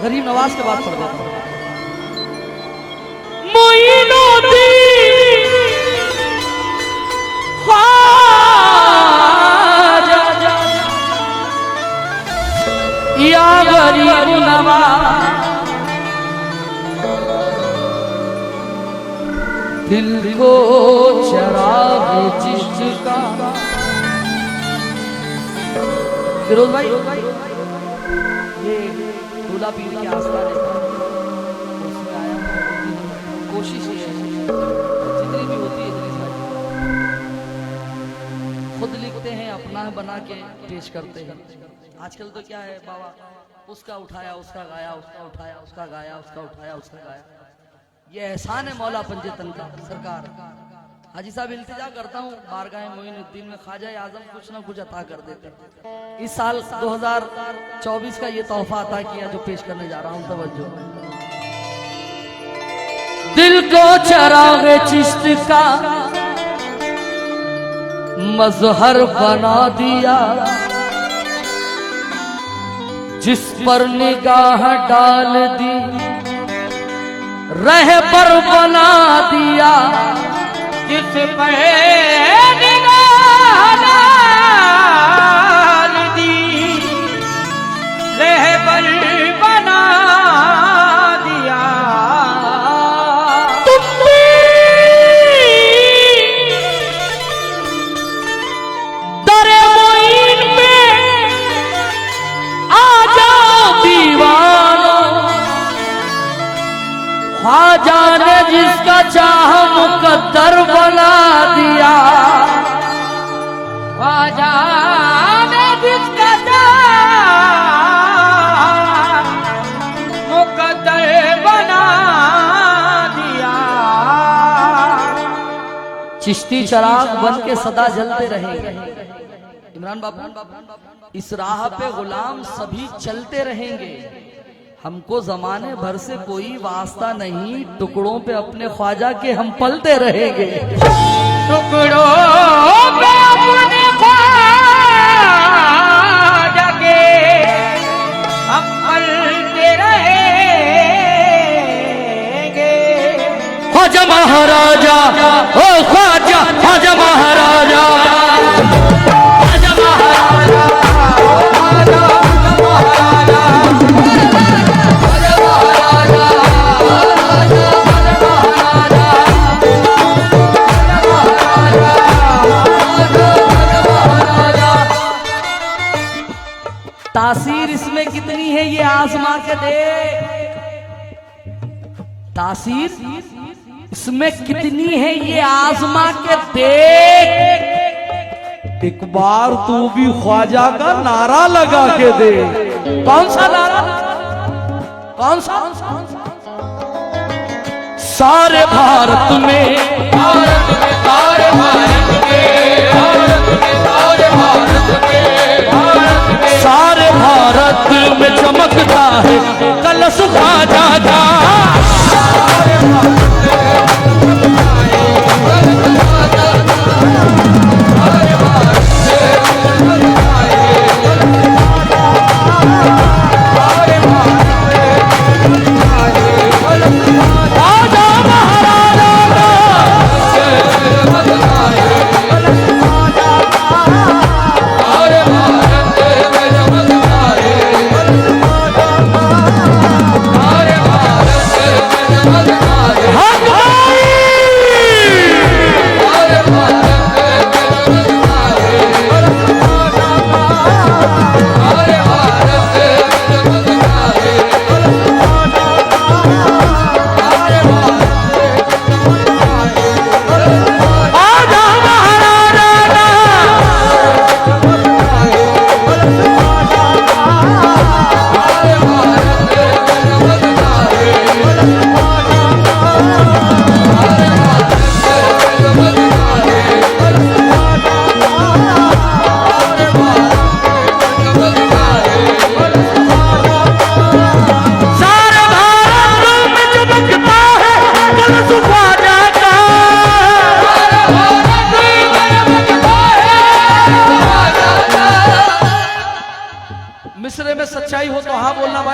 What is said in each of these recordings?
गरीब नवाज के बाद पढ़ देता हूँ। या गरीब नवाज दिल को चराग जिसका। फिरोज भाई ये दूल्हा पीर के आस्थान उसमें आया कोशिश है जितनी भी होती है खुद लिखते हैं अपना बना के पेश करते हैं। आजकल तो क्या है बाबा उसका उठाया उसका गाया उसका उठाया उसका गाया उसका उठाया उसका गाया। ये एहसान है मौला पंजतन का सरकार। हाजी साहब इल्तिजा करता हूँ बारगाह मोइनुद्दीन में ख्वाजा आजम कुछ ना कुछ अता कर देते। इस साल 2024 का ये तोहफा अता किया जो पेश करने जा रहा हूँ। तवज्जो। दिल को चराग चिश्त का मजहर बना दिया, जिस पर निगाह डाल दी रहबर बना दिया, जिस पर निगाह डाल दी रहबर बना दिया। दरे मोइन पे आ जाओ दीवानो, ख्वाजा ने जिसका चाह मुकद्दर बना दिया, ख्वाजा ने जिसका चाह मुकद्दर बना दिया। चिश्ती चराग बन के सदा जलते रहेंगे। इमरान बाबू इस राह पे गुलाम सभी चलते रहेंगे। हमको जमाने भर से कोई वास्ता नहीं, टुकड़ों पे अपने ख्वाजा के हम पलते रहेंगे। टुकड़ों पे अपने ख्वाजा के हम पलते रहेंगे। ख्वाजा महाराजा ओ ख्वाजा ख्वाजा महाराजा ख्वाजा महाराजा तासीर इसमें कितनी है ये आजमा के देख। तासीर इसमें कितनी है ये आजमा के देख। एक बार तू भी ख्वाजा का नारा लगा के दे। कौन सा नारा? कौन सा? सारे भारत में सारे भारत में सारे भारत में चमकता है कलश ख्वाजा का।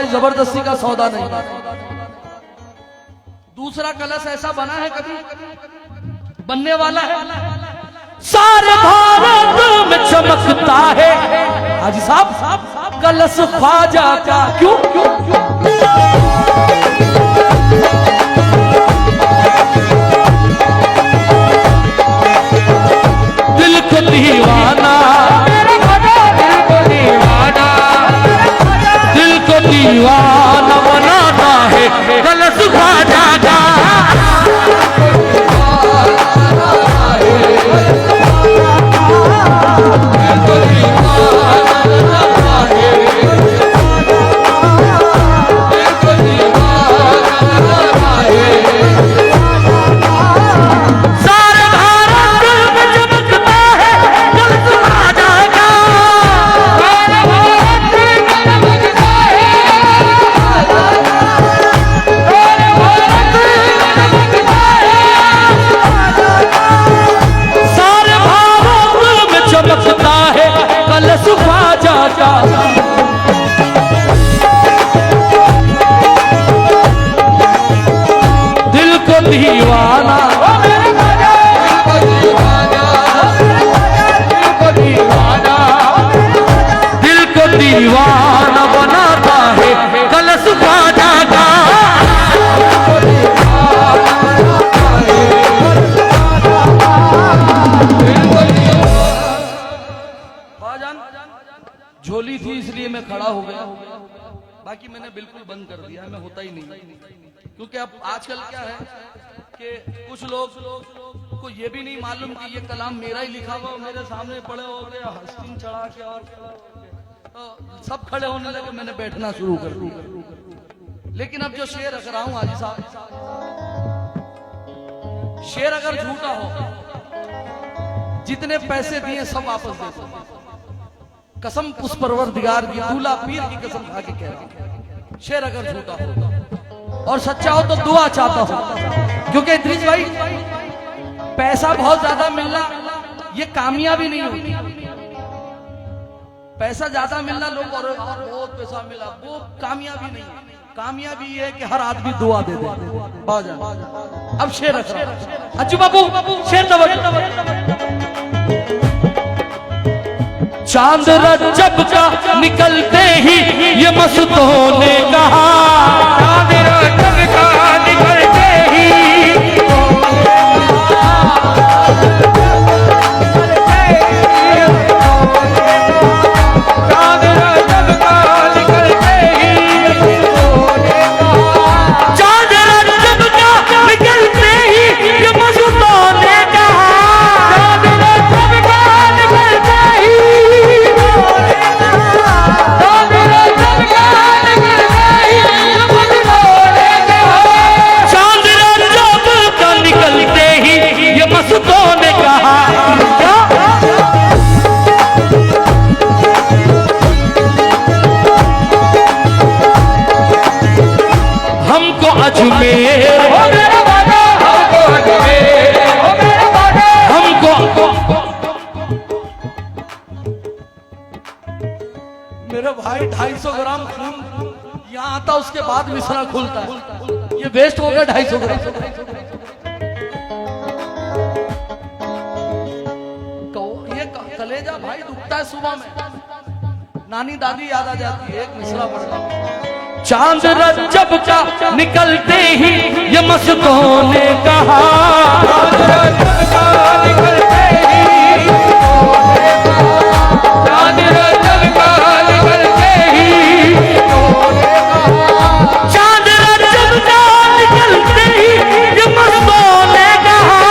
जाए, जबरदस्ती का सौदा नहीं। दूसरा कलश ऐसा बना है, कभी बनने वाला है। सारे भारत में चमकता है हाजी साहब कलश ख्वाजा का। क्यों दिल को दीवाना, दिल को दीवाना बनाता है कलश ख्वाजा का। दिल को दीवाना, दिल को दीवाना बनाता है कलश ख्वाजा का। झोली थी इसलिए मैं खड़ा हो गया, बाकी मैंने बिल्कुल बंद कर दिया, मैं होता ही नहीं। क्योंकि अब आजकल क्या है कि कुछ लोग को ये भी नहीं मालूम कि ये कलाम मेरा ही लिखा हुआ मेरे सामने पड़े हो गए, हस्तीन चढ़ा के और तो सब खड़े होने लगे, मैंने बैठना शुरू कर दिया। लेकिन अब जो शेर रख रहा हूं हाजी साहब, शेर अगर झूठा हो, जितने पैसे दिए सब वापस दे दो। कसम उस परवरदिगार की, दूल्हा पीर की कसम खा के कह रहा हूं, शेर अगर झूठा हो और सच्चा हो तो दुआ चाहता हूं। क्योंकि इद्रीस भाई पैसा बहुत ज्यादा मिलना ये कामयाबी नहीं होती। पैसा ज्यादा मिलना लोग और बहुत पैसा मिला वो कामयाबी नहीं है। कामयाबी ये है कि हर आदमी दुआ दे दे। अब शेर रख रहा हूं, अज्जू बाबू शेर चांद रजब का निकलते ही ये मस्तों ने कहा, चांद रजब का निकलते ही चांद रजब का निकलते ही चांद रजब का निकलते ही ये मस्तों ने कहा, चांद रजब का निकलते ही चांद रजब का निकलते ही ये मस्तों ने कहा। हमको अजमेर हमको मेरे भाई 250 ग्राम खून यहाँ आता, उसके बाद मिश्रा खुलता है, ये वेस्ट हो गया 250 ग्राम। ये कलेजा भाई दुखता है सुबह में, नानी दादी याद आ जाती है। एक मिश्रा पढ़ना, चांद रजब का निकलते ही ये मस्तों ने कहा, चांद रजब का निकलते ही चांद रजब का निकलते ही चांद रजब का निकलते ही ये मस्तों ने कहा,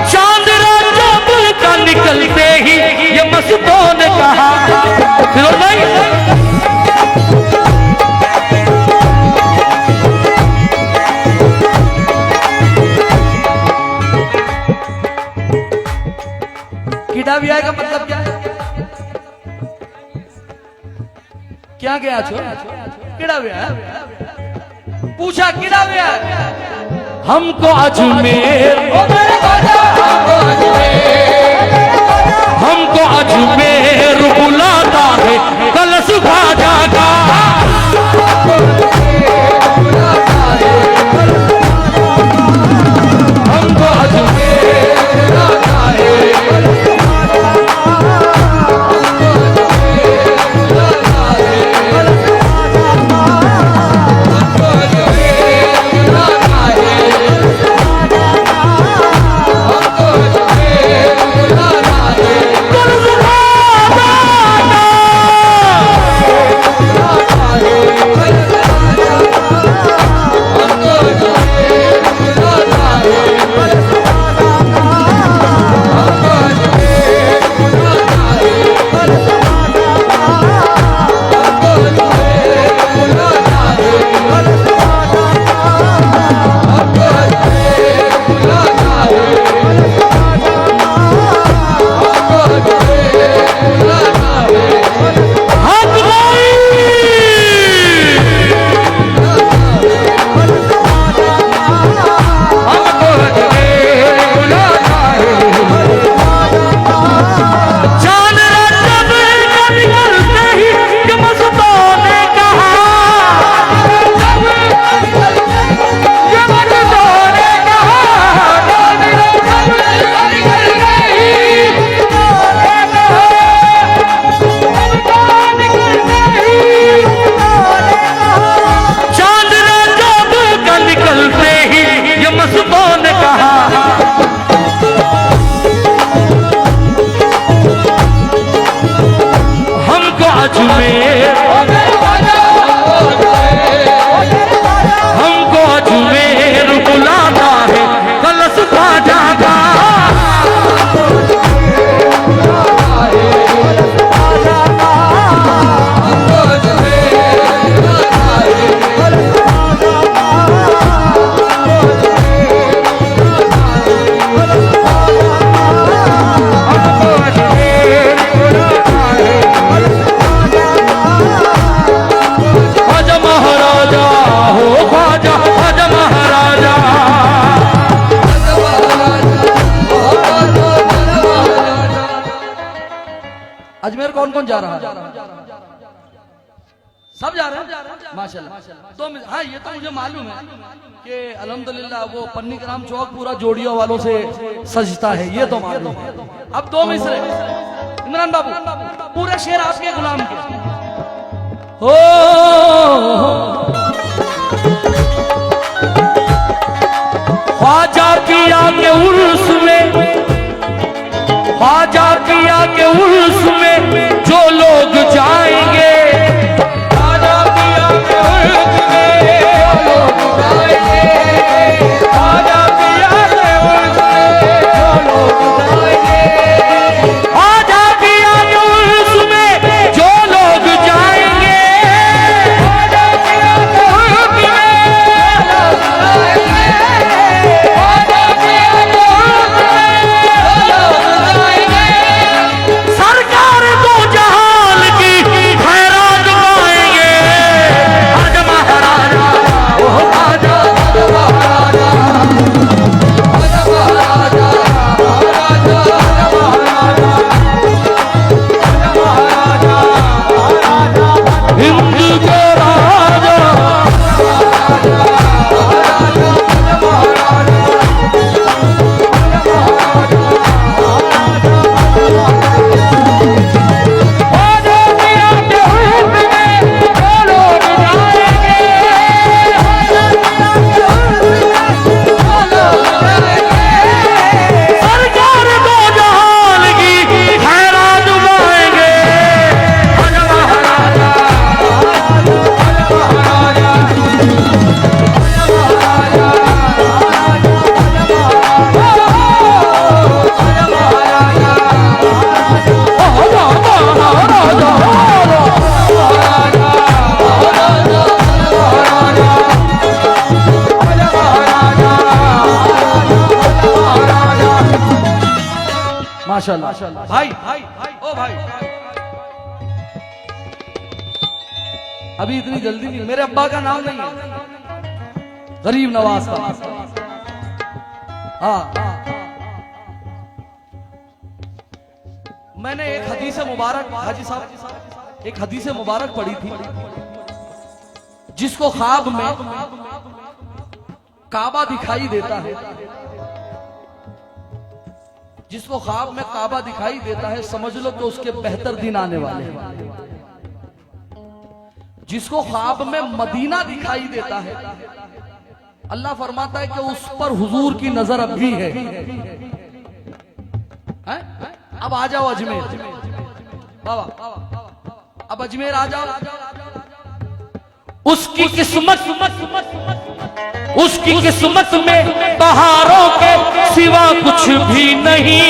चांद रजब का निकलते ही ये मस्तों ने कहा। फिर नहीं किडा भी आएगा मतलब क्या है? क्या गया छो किड़ा भी आया, पूछा किड़ा भी आया, हमको अजमेर, हमको अजमेर बुलाता है कलश ख्वाजा का। हमको अजमेर बुलाता है अजमेर कौन कौन जा रहा है? सब जा रहे हैं माशाल्लाह। तो हाँ ये तो मुझे मालूम है कि अल्हम्दुलिल्लाह वो पन्नी कराम चौक पूरा जोड़ियों वालों से सजता है, ये तो मालूम है। अब दो मिसरे इमरान बाबू, पूरे शेर आपके गुलाम के। हो ख्वाजा पिया के उर्स में, ख्वाजा पिया के उर्स में जो लोग जाएंगे, ख्वाजा पिया के उर्स में जो लोग जाएंगे, ख्वाजा पिया के उर्स में जो लोग जाएंगे, ख्वाजा पिया के उर्स में जो लोग जाएंगे, ख्वाजा पिया के उर्स में जो लोग जाएंगे, ख्वाजा पिया के उर्स में जो लोग जाएंगे, सरकार दो जहान की खैरात गाएंगे। आज महाराजा ओ ख्वाजा, महाराजा महाराजा महाराजा हिंद के राजा, सरकार दो जहान की खैरात गाएंगे। आज महाराजा माशाल्लाह। भाई ओ भाई, अभी इतनी जल्दी नहीं, मेरे अब्बा का नाम नहीं है, गरीब नवाज का हाँ, मैंने एक हदीस मुबारक हाजी साहब एक हदीस मुबारक पढ़ी थी, जिसको ख्वाब में काबा दिखाई देता है, जिसको ख्वाब में काबा दिखाई देता है, समझ लो कि उसके बेहतर दिन आने वाले हैं। जिसको ख्वाब में मदीना दिखाई देता है, अल्लाह फरमाता है कि उस पर हुजूर की नजर अब भी है? अब आ जाओ अजमेर बाबा, अब अजमेर आ जाओ। उसकी किस्मत में बहारों के सिवा कुछ भी नहीं।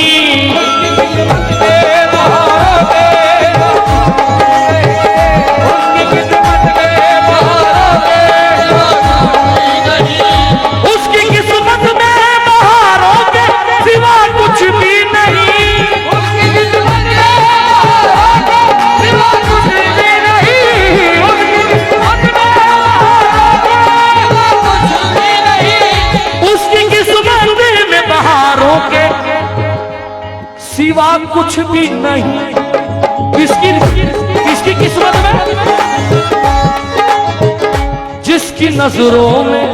उसकी किस्मत में बहारों के सिवा कुछ भी नहीं। सिवा कुछ भी नहीं। किसकी किस्मत में? जिसकी नजरों में,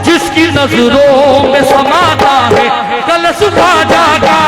जिसकी नजरों में समाता है कल सुबह जागा।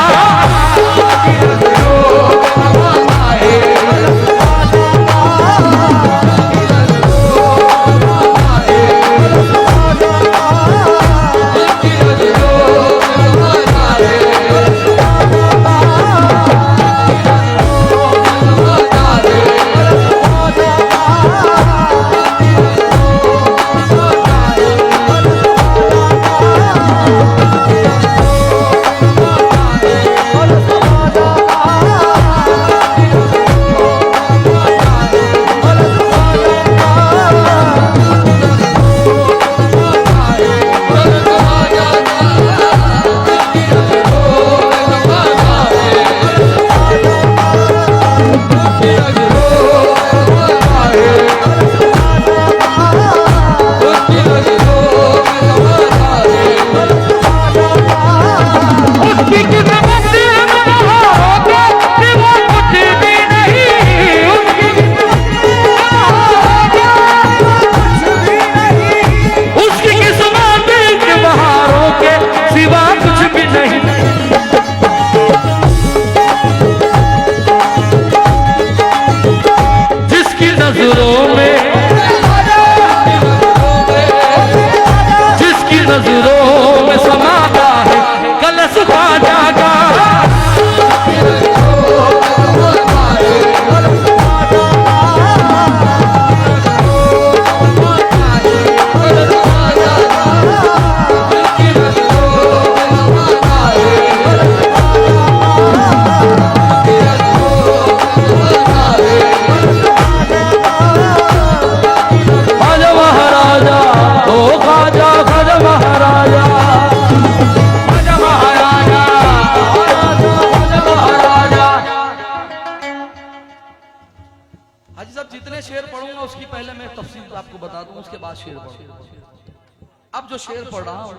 अब जो शेर पढ़ रहा हूं,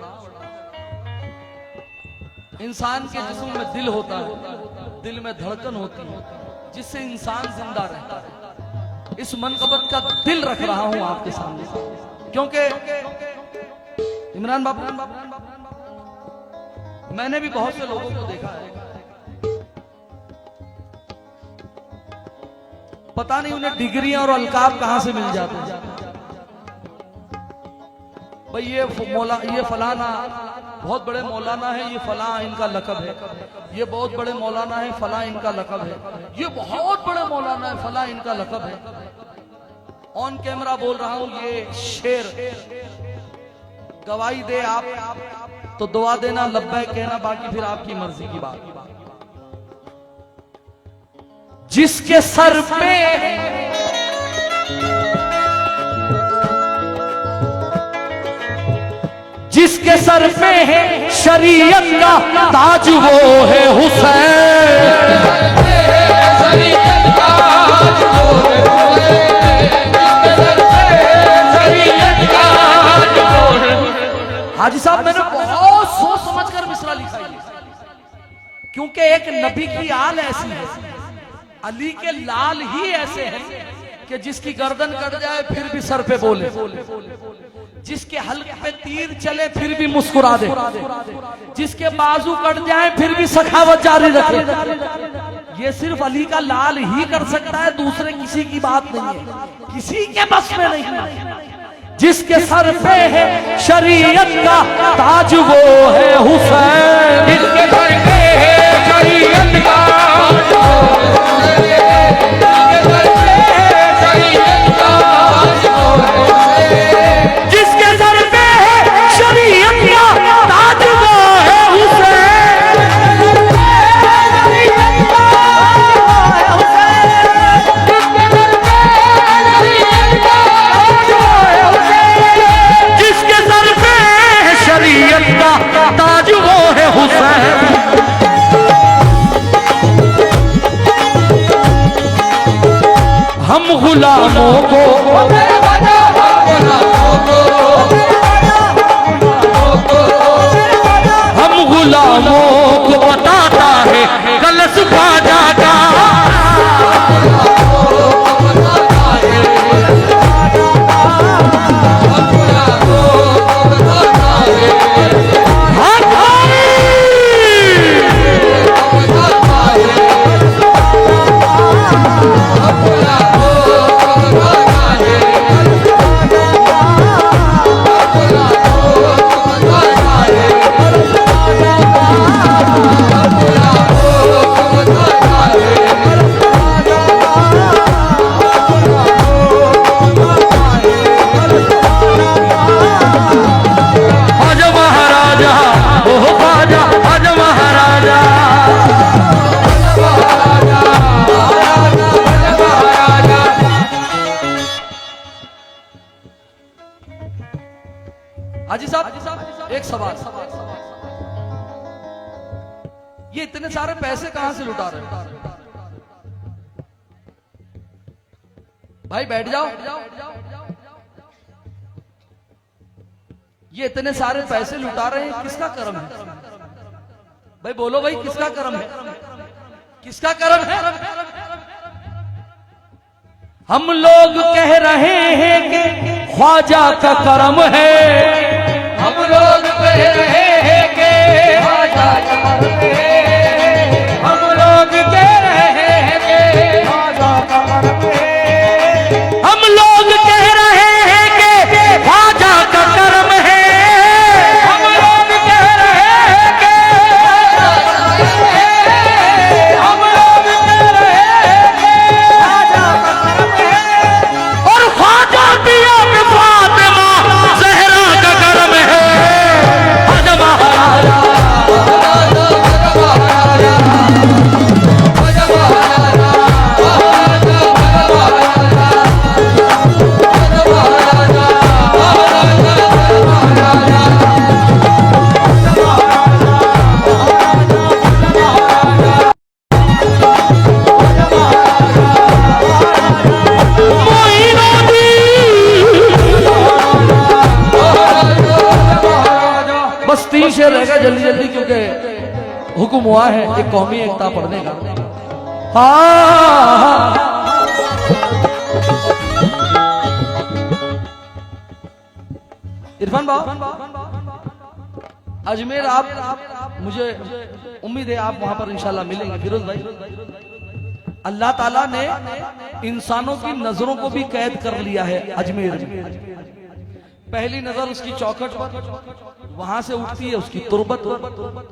इंसान के जिस्म में दिल होता है, दिल में धड़कन होती है, जिससे इंसान जिंदा रहता है। इस मनकबत का दिल रख रहा हूं आपके सामने, क्योंकि इमरान बाबू, मैंने भी बहुत से लोगों को देखा है, पता नहीं उन्हें डिग्रियां और अलकाब कहां से मिल जाते हैं। भाई ये फलाना बहुत बड़े मौलाना है, ये फला इनका लकब है, ये बहुत बड़े मौलाना है, फला इनका लकब है, ये बहुत बड़े मौलाना है, फला इनका लकब है। ऑन कैमरा बोल रहा हूं, ये शेर गवाही दे आप तो दुआ देना, लब्बैक कहना, बाकी फिर आपकी मर्जी की बात। जिसके सर पे जिसके सर पे है शरीयत का ताज, वो है हुसैन। शरीयत का ताज वो है हुसैन, शरीयत का ताज वो है हाजी साहब मैंने बहुत सोच समझकर मिसरा लिखा है, क्योंकि एक नबी की आल ऐसी है, अली के लाल ही ऐसे हैं कि जिसकी गर्दन कट जाए फिर भी सर पे बोले, जिसके हल्के पे तीर चले फिर भी मुस्कुरा दे, जिसके बाजू कट जाए फिर भी सखावत जारी रखे। ये सिर्फ अली का लाल ही कर सकता है, दूसरे किसी की बात नहीं है, किसी के बस में नहीं है। जिसके सर पे है शरीयत का ताज वो है हुसैन, जिसके सर पे है शरीयत का जिसके सर पे है शरीयत का ताज वो है हुसैन, जिसके सर पे है शरीयत का ताज वो है हुसैन। हम गुलामों को हम गुलामों को बताता है कलश ख्वाजा का, हाजी साहब एक सवाल, ये इतने सारे पैसे कहां से लुटा रहे हैं? भाई बैठ जाओ। ये इतने सारे पैसे लुटा रहे हैं, किसका कर्म है? भाई बोलो भाई, किसका कर्म है? किसका कर्म है? हम लोग कह रहे हैं कि ख्वाजा का कर्म है, हम लोग कह रहे हैं कि ख्वाजा का कर्म है, हम लोग कह रहे हैं कि ख्वाजा का कर्म है, हम लोग कह रहे हैं कि ख्वाजा का कर्म है, हम लोग कह रहे हैं कि हम लोग कह रहे हैं कि ख्वाजा का कर्म है, और ख्वाजा पिया में फातिमा ज़हरा का कर्म है। ख्वाजा महाराजा बस 3 शेर रहेगा जल्दी जल्दी, क्योंकि हुक्म हुआ है एक कौमी एकता पढ़ने का। हाँ इरफान बाबा, अजमेर आप मुझे उम्मीद है आप वहां पर इंशाल्लाह मिलेंगे। फिरोज भाई, अल्लाह ताला ने इंसानों की नजरों को भी कैद कर लिया है अजमेर में। पहली नजर उसकी चौखट पर, वहां से उठती है उसकी तुरबत,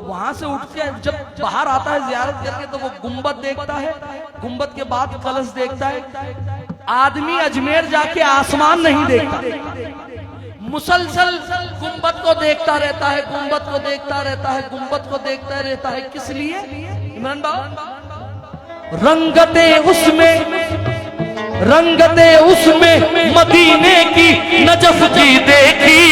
वहां से उठ के जब बाहर आता है जियारत करके तो वो गुंबद देखता है, गुंबद के बाद कलश देखता है। आदमी अजमेर जाके आसमान नहीं देखता, मुसलसल गुंबद को देखता रहता है, गुंबद को देखता रहता है, गुंबद को देखता रहता है। किस लिए इमरान बाबा? रंगते उसमें मदीने की नजफ की देखी,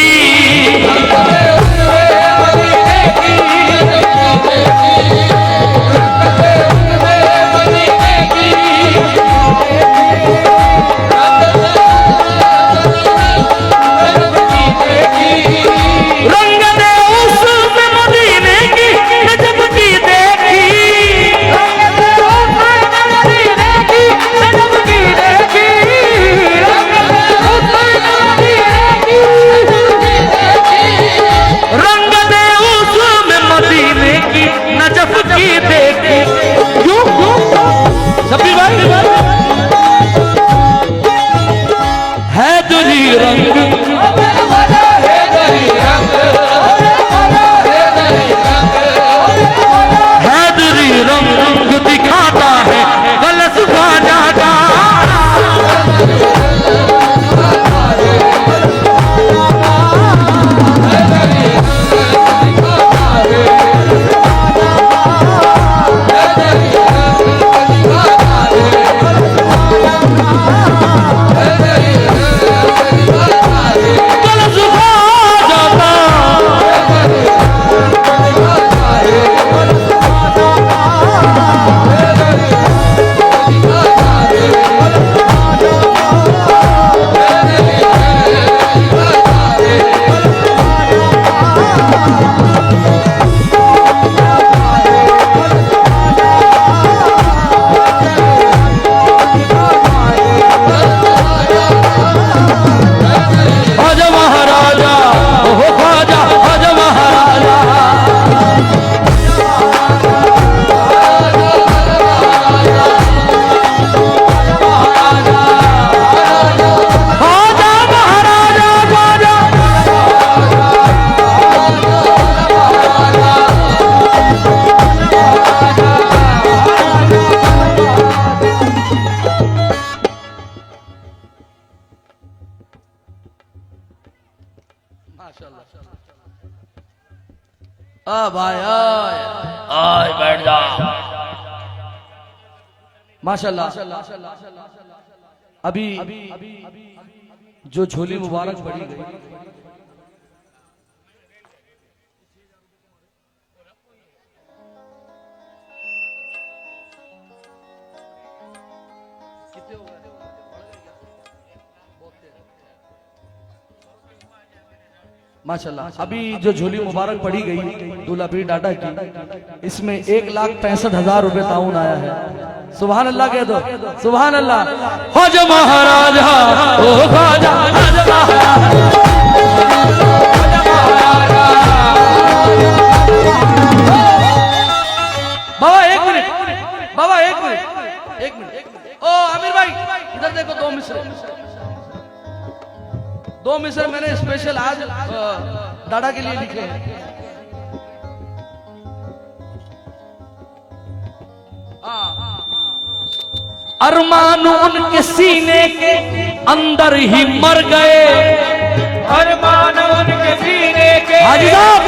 रंगते भाई आय बैठ जा। माशाल्लाह। अभी जो झोली मुबारक पड़ी गई, माशाल्लाह, अभी जो झोली मुबारक पड़ी गई दूल्हा पीर डाटा की, इसमें 1,65,000 रुपए ताउन आया है। सुभान अल्लाह कह दो, सुभान अल्लाह। ख्वाजा महाराजा ओ ख्वाजा बाबा एक मिनट, बाबा एक मिनट, एक मिनट। ओ आमिर भाई इधर देखो, 2 मिसरे, 2 मिसरे मैंने स्पेशल आज दादा के लिए लिखे हैं। अरमान उनके सीने के अंदर ही मर गए, अरमान उनके सीने के हाजी साहब,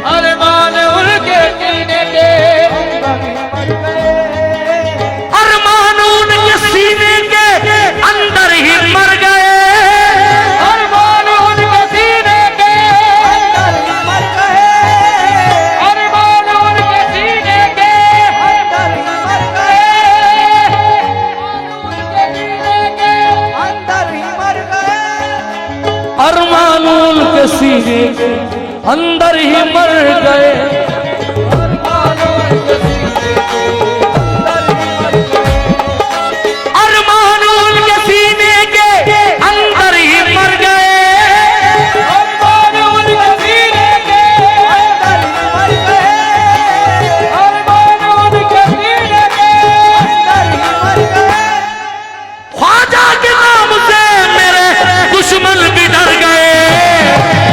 अरमान उनके सीने के अरमान उनके सीने के अंदर ही मर गए, अरमान उनके सीने के अंदर ही मर गए, अरमान उनके सीने के अंदर ही मर गए, उनके सीने के अंदर ही मर गए, अरमान उनके सीने के अंदर ही मर गए, अरमान उनके सीने के अंदर ही मर गए, अरमान उनके सीने के अंदर ही मर गए, अरमान उनके सीने के अंदर ही मर गए। ख्वाजा के नाम से मेरे दुश्मन भी डर गए।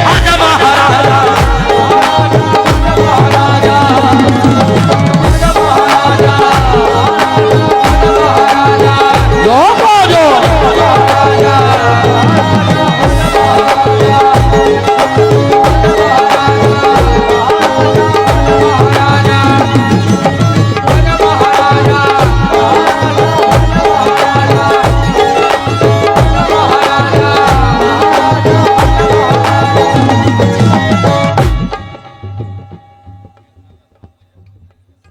आजा महाराजा,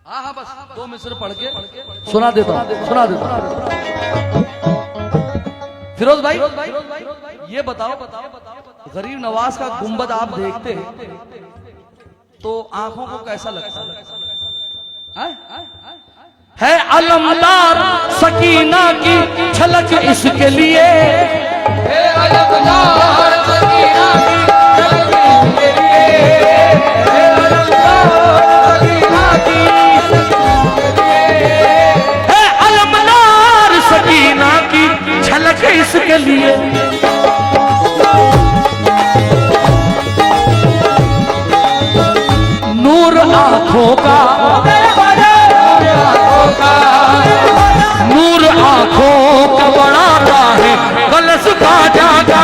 हाँ हाँ बस 2 मिसरे पढ़ के सुना देता हूँ, सुना देता हूँ। फिरोज भाई ये बताओ, गरीब नवाज का गुंबद आप देखते हैं तो आंखों को कैसा लगता है? है अलमदार सकीना की झलक इसके लिए, है अलमदार सकीना की झलक इसके लिए, है अलमदार सकीना की झलक इसके लिए, है अलमदार सकीना की झलक इसके लिए। नूर आंखों का, नूर आंखों का बढ़ाता है कलश का जागा,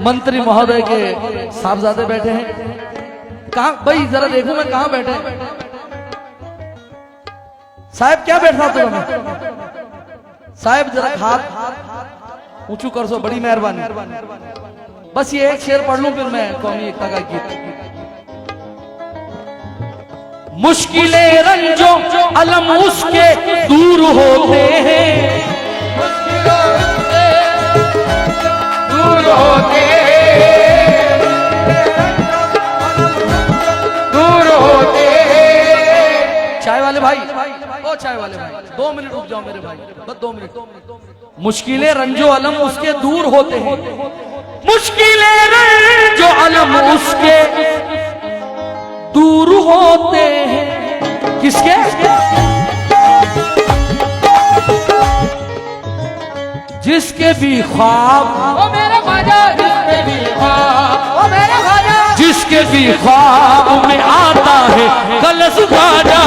मंत्री महोदय के साहबजादे बैठे हैं। कहाँ भाई जरा देखो मैं कहाँ बैठे हैं? साहब क्या बैठा तुम? साहब जरा हाथ ऊंचू कर सो, बड़ी मेहरबानी। बस ये एक शेर पढ़ लूं फिर मैं कौमी एकता का गीत। मुश्किलें रंजो अलम उसके दूर होते हैं, दूर होते, दूर होते। चाय वाले भाई, ओ चाय वाले भाई 2 मिनट रुक जाओ मेरे भाई, बस 2 मिनट। मुश्किलें रंजो अलम उसके दूर होते हैं, मुश्किलें रंजो अलम उसके दूर होते हैं। किसके? जिसके भी ख्वाब, ओ मेरे ख्वाजा, जिसके भी ख्वाब, ओ मेरे ख्वाजा, जिसके भी ख्वाब में आता है कलश ख्वाजा,